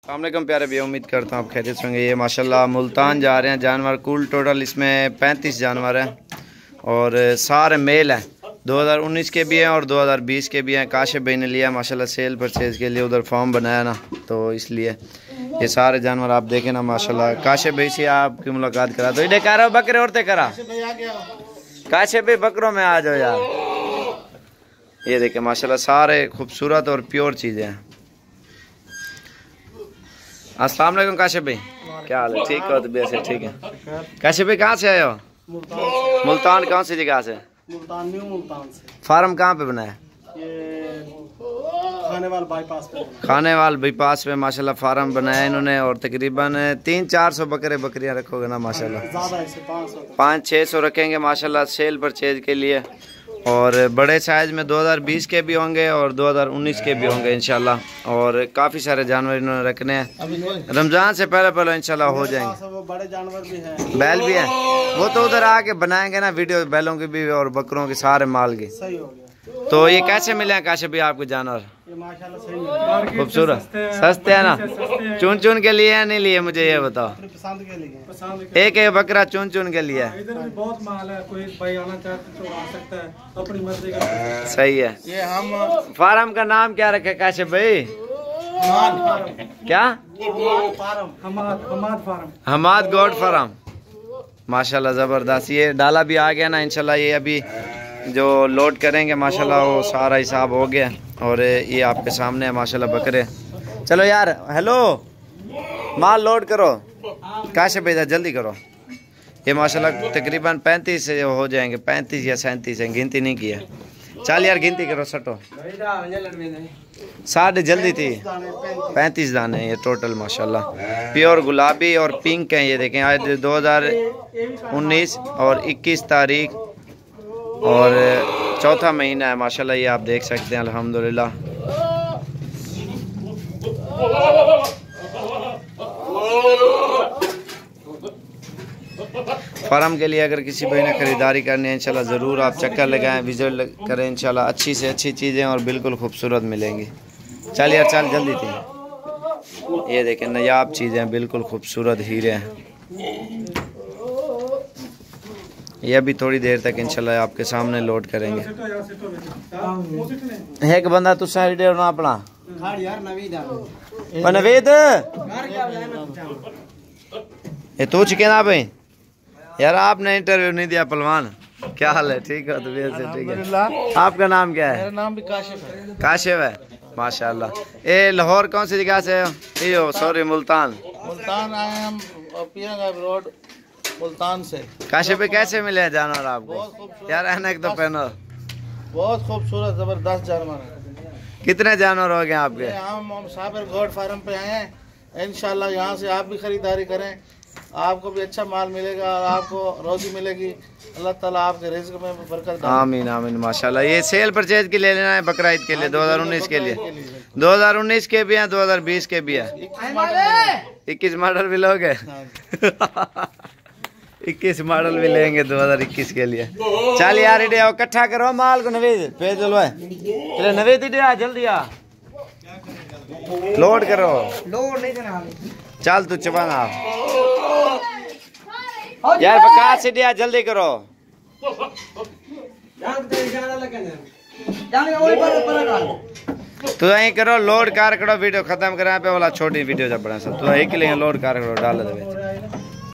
अस्सलामुअलैकुम प्यारे भैया, उम्मीद करता हूँ आप खैरियत होंगे। ये माशाल्लाह मुल्तान जा रहे हैं जानवर, कुल टोटल इसमें 35 जानवर हैं और सारे मेल हैं। 2019 के भी हैं और 2020 के भी हैं। काशिफ भाई ने लिया माशाल्लाह सेल परचेज़ के लिए, उधर फॉर्म बनाया ना, तो इसलिए ये सारे जानवर आप देखें ना माशाल्लाह। काशिफ भाई से आपकी मुलाकात करा दो। इधर कह रहा बकरे औरतें करा, काशिफ भाई बकरों में आ जाओ यार। ये देखें माशाल्लाह सारे खूबसूरत और प्योर चीज़ें हैं। अस्सलाम वालेकुम काशिफ भाई, क्या हाल है? ठीक हो? तो वैसे ठीक है। काशिफ भाई कहाँ से आए हो? मुल्तान। कौन सी जगह से? मुल्तान, न्यू मुल्तान से। फार्म कहाँ पे बनाया? ये खानेवाल बाईपास पे। खानेवाल बाईपास पे माशाल्लाह फार्म बनाया इन्होंने और तकरीबन 300-400 बकरियां रखोगे ना माशाल्लाह? ज़्यादा है, 500-600 रखेंगे माशाल्लाह सेल परचेज के लिए। और बड़े साइज़ में 2020 के भी होंगे और 2019 के भी होंगे इंशाल्लाह। और काफ़ी सारे जानवर इन्होंने रखने हैं, रमज़ान से पहले इंशाल्लाह हो जाएंगे। वो बड़े जानवर भी हैं, बैल भी हैं, वो तो उधर आके बनाएंगे ना वीडियो, बैलों की भी और बकरों के सारे माल की। सही हो गया। तो ये कैसे मिले हैं काशिफ भाई आपको जानवर? ये माशाल्लाह सही है, खूबसूरत सस्ते हैं ना? चुन चुन के लिए नहीं लिए? मुझे ये बताओ। पसंद के लिए एक एक बकरा चुन चुन के लिए? इधर भी बहुत माल है, कोई भाई आना चाहते तो आ सकता है अपनी मर्जी का। सही है। ये हम फार्म का नाम क्या रखे काशिफ भाई? क्या? हमाद फार्म, हमाद गोड फार्म। माशाल्लाह ज़बरदस्त। ये डाला भी आ गया ना इंशाल्लाह। ये अभी जो लोड करेंगे माशाल्लाह वो सारा हिसाब हो गया और ये आपके सामने है माशाल्लाह बकरे। चलो यार, हेलो, माल लोड करो काशिफ भाई, जल्दी करो। ये माशाल्लाह तकरीबन 35 हो जाएंगे, 35 या 37 हैं, गिनती नहीं की है। चल यार गिनती करो, सटो 60 जल्दी थी। 35 दाने हैं ये टोटल माशाल्लाह। प्योर गुलाबी और पिंक हैं। ये देखें आज 2019 और 21 तारीख और चौथा महीना है माशाल्लाह। ये आप देख सकते हैं अल्हम्दुलिल्लाह। फार्म के लिए अगर किसी भाई ने ख़रीदारी करनी है इंशाल्लाह ज़रूर आप चक्कर लगाएं, विजिट करें इंशाल्लाह। अच्छी से अच्छी चीज़ें और बिल्कुल खूबसूरत मिलेंगी। चल यार चल जल्दी थी। ये देखें नायाब चीज़ें, बिल्कुल खूबसूरत हीरे हैं। ये अभी थोड़ी देर तक इंशाल्लाह आपके सामने लोड करेंगे। एक बंदा तू साइड ना अपना नवीद ये तू चिके ना भाई यार, आपने इंटरव्यू नहीं दिया पहलवान। क्या हाल है? ठीक है? तो वैसे ठीक है। आपका नाम क्या है? मेरा नाम भी काशिफ है। काशिफ है माशाल्लाह। ये लाहौर कौन सी जगह से? यो सॉरी मुल्तान। मुल्तान आए हम, पीरंग रोड मुल्तान से। काशिफ पे कैसे मिले हैं जानवर आपको? यार ऐनक तो पहनो। बहुत खूबसूरत ज़बरदस्त जानवर है। कितने जानवर हो गए आपके? हम साबिर गोड फार्म पे आए हैं। इंशाल्लाह यहाँ से आप भी खरीदारी करें, आपको भी अच्छा माल मिलेगा और आपको रोजी मिलेगी। अल्लाह ताला आपके रिज़्क़ में बरकत। आमीन आमीन माशाल्लाह। ये सेल परचेज के लिए लेना है बकरा ईद के लिए 2019 के लिए? 2019 के भी हैं, 2020 के भी हैं। 21 मॉडल भी लोगे? 21 मॉडल भी लेंगे 2021 के लिए। चल यार इडिया इकट्ठा करो माल को। नवीद भेज दो, नवीद इडिया जल्दी आ, लोड करो। लोड नहीं करना, चल तू चबाना यार, बकास इडिया जल्दी करो। तू यही करो, लोड कार करो, वीडियो खत्म करा पे वाला छोटी वीडियो जब बना सब तू यही के लिए लोड कार करो, डाल दे।